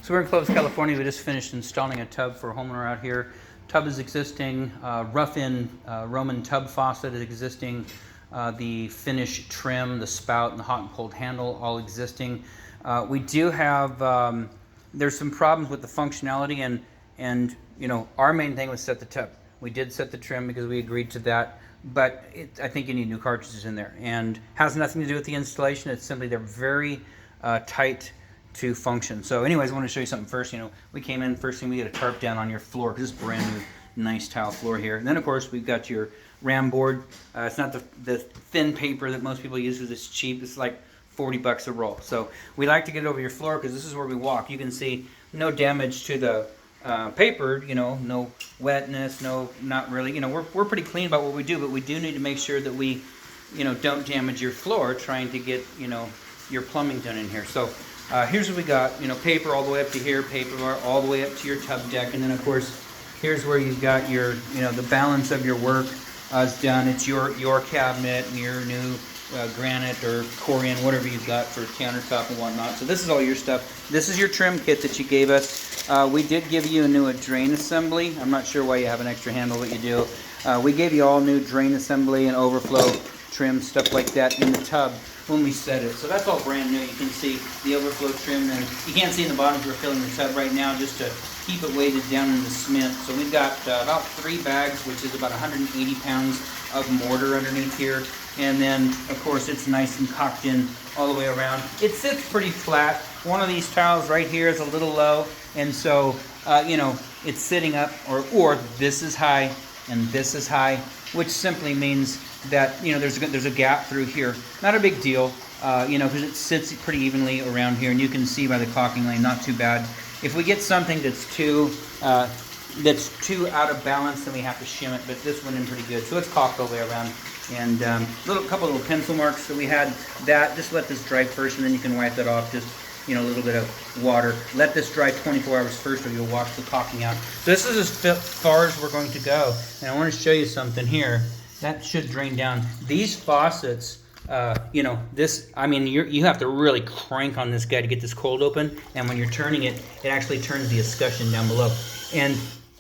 So we're in Clovis, California. We just finished installing a tub for a homeowner out here. Tub is existing, rough-in Roman tub faucet is existing, the finish trim, the spout, and the hot and cold handle all existing. We do have, there's some problems with the functionality, and you know, our main thing was set the tub. We did set the trim because we agreed to that, but I think you need new cartridges in there, and has nothing to do with the installation. It's simply they're very tight to function. So anyways, I want to show you something first. You know, we came in, first thing we get a tarp down on your floor because it's brand new, nice tile floor here. And then of course we've got your ram board. It's not the thin paper that most people use because it's cheap. It's like 40 bucks a roll. So we like to get it over your floor because this is where we walk. You can see no damage to the paper, you know, no wetness, no, not really. You know, we're pretty clean about what we do, but we do need to make sure that we, you know, don't damage your floor trying to get, you know, your plumbing done in here. So here's what we got, you know, paper all the way up to here, paper all the way up to your tub deck, and then of course here's where you've got your, you know, the balance of your work is done. It's your cabinet and your new granite or Corian, whatever you've got for countertop and whatnot. So this is all your stuff. This is your trim kit that you gave us. We did give you a new drain assembly. I'm not sure why you have an extra handle, but you do. We gave you all new drain assembly and overflow trim, stuff like that in the tub when we set it. So that's all brand new. You can see the overflow trim, and you can't see in the bottom because we're filling the tub right now just to keep it weighted down in the cement. So we've got about 3 bags, which is about 180 pounds of mortar underneath here. And then, of course, it's nice and cocked in all the way around. It sits pretty flat. One of these tiles right here is a little low, and so, you know, it's sitting up, or this is high and this is high, which simply means that, you know, there's a gap through here. Not a big deal, you know, because it sits pretty evenly around here, and you can see by the caulking lane, not too bad. If we get something that's too out of balance, then we have to shim it, but this went in pretty good. So it's caulked all the way around. And couple little pencil marks that we had. That, just let this dry first, and then you can wipe that off. Just, you know, a little bit of water. Let this dry 24 hours first, or you'll wash the caulking out. So this is as far as we're going to go. And I want to show you something here. That should drain down. These faucets, you know, this, I mean, you have to really crank on this guy to get this cold open. And when you're turning it, it actually turns the escutcheon down below. And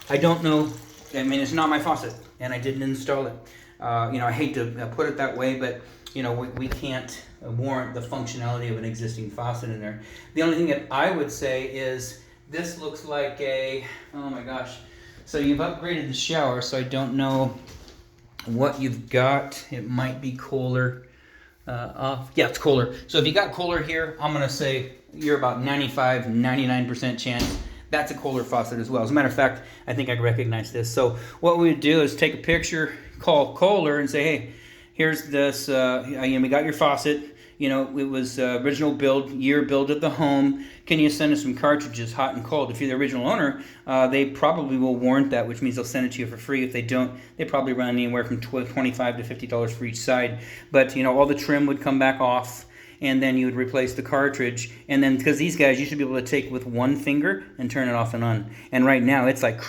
I don't know, I mean, it's not my faucet, and I didn't install it. You know, I hate to put it that way, but, you know, we can't warrant the functionality of an existing faucet in there. The only thing that I would say is this looks like a, oh my gosh. So you've upgraded the shower, so I don't know what you've got. It might be Kohler. Yeah, it's Kohler. So if you got Kohler here, I'm going to say you're about 95, 99% chance that's a Kohler faucet as well. As a matter of fact, I think I recognize this. So what we would do is take a picture, call Kohler, and say, hey, here's this, we got your faucet. You know, it was original build, year build of the home. Can you send us some cartridges, hot and cold? If you're the original owner, they probably will warrant that, which means they'll send it to you for free. If they don't, they probably run anywhere from $25 to $50 for each side. But, you know, all the trim would come back off, and then you would replace the cartridge. And then, because these guys, you should be able to take with one finger and turn it off and on. And right now, it's like,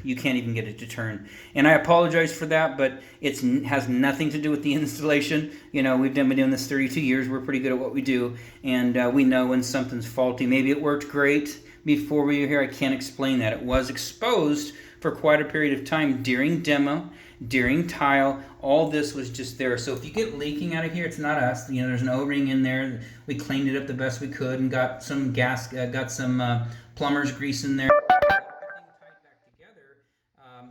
you can't even get it to turn. And I apologize for that, but it has nothing to do with the installation. You know, we've been doing this 32 years. We're pretty good at what we do. And we know when something's faulty. Maybe it worked great before we were here. I can't explain that. It was exposed for quite a period of time during demo, during tile. All this was just there. So if you get leaking out of here, it's not us. You know, there's an O-ring in there. We cleaned it up the best we could and got some plumber's grease in there. Everything tied back together,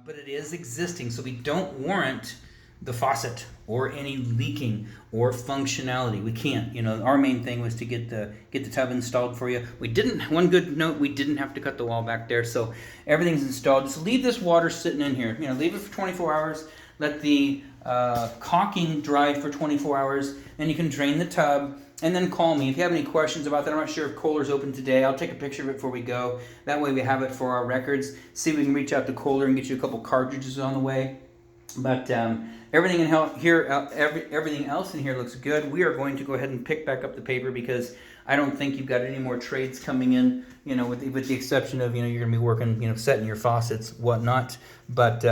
but it is existing, so we don't warrant the faucet or any leaking or functionality. We can't. You know, our main thing was to get the tub installed for you. We didn't. One good note: we didn't have to cut the wall back there, so everything's installed. Just leave this water sitting in here. You know, leave it for 24 hours. Let the caulking dry for 24 hours. Then you can drain the tub. And then call me if you have any questions about that. I'm not sure if Kohler's open today. I'll take a picture of it before we go. That way we have it for our records. See if we can reach out to Kohler and get you a couple cartridges on the way. But everything everything else in here looks good. We are going to go ahead and pick back up the paper because I don't think you've got any more trades coming in. You know, with the exception of, you know, you're going to be working, you know, setting your faucets, whatnot. But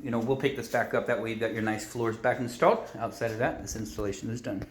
you know, we'll pick this back up. That way you've got your nice floors back installed. Outside of that, this installation is done.